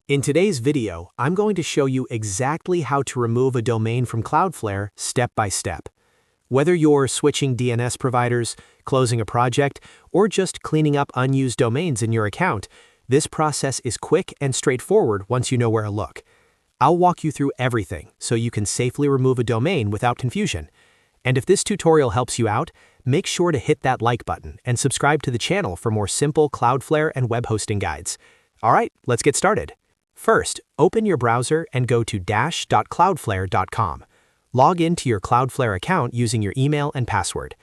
In today's video, I'm going to show you exactly how to remove a domain from Cloudflare step by step. Whether you're switching DNS providers, closing a project, or just cleaning up unused domains in your account, this process is quick and straightforward once you know where to look. I'll walk you through everything so you can safely remove a domain without confusion. And if this tutorial helps you out, make sure to hit that like button and subscribe to the channel for more simple Cloudflare and web hosting guides. All right, let's get started. First, open your browser and go to dash.cloudflare.com. Log into your Cloudflare account using your email and password.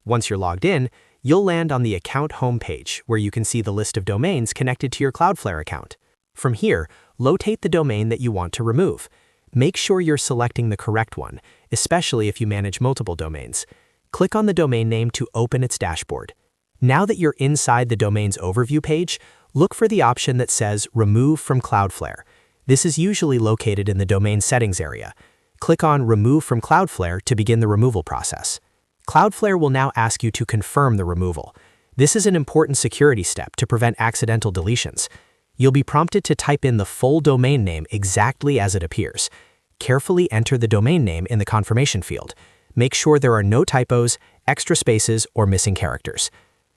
Once you're logged in, you'll land on the account homepage where you can see the list of domains connected to your Cloudflare account. From here, locate the domain that you want to remove. Make sure you're selecting the correct one, especially if you manage multiple domains. Click on the domain name to open its dashboard. Now that you're inside the domain's overview page, look for the option that says Remove from Cloudflare. This is usually located in the domain settings area. Click on Remove from Cloudflare to begin the removal process. Cloudflare will now ask you to confirm the removal. This is an important security step to prevent accidental deletions. You'll be prompted to type in the full domain name exactly as it appears. Carefully enter the domain name in the confirmation field. Make sure there are no typos, extra spaces, or missing characters.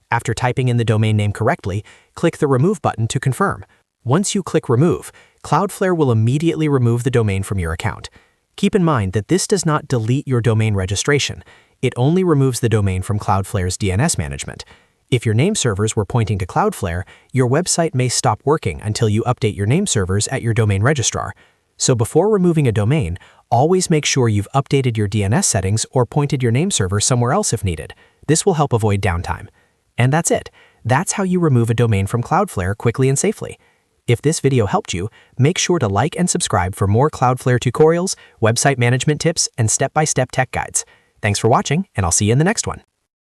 After typing in the domain name correctly, click the Remove button to confirm. Once you click Remove, Cloudflare will immediately remove the domain from your account. Keep in mind that this does not delete your domain registration. It only removes the domain from Cloudflare's DNS management. If your name servers were pointing to Cloudflare, your website may stop working until you update your name servers at your domain registrar. So before removing a domain, always make sure you've updated your DNS settings or pointed your name server somewhere else if needed. This will help avoid downtime. And that's it. That's how you remove a domain from Cloudflare quickly and safely. If this video helped you, make sure to like and subscribe for more Cloudflare tutorials, website management tips, and step-by-step tech guides. Thanks for watching, and I'll see you in the next one.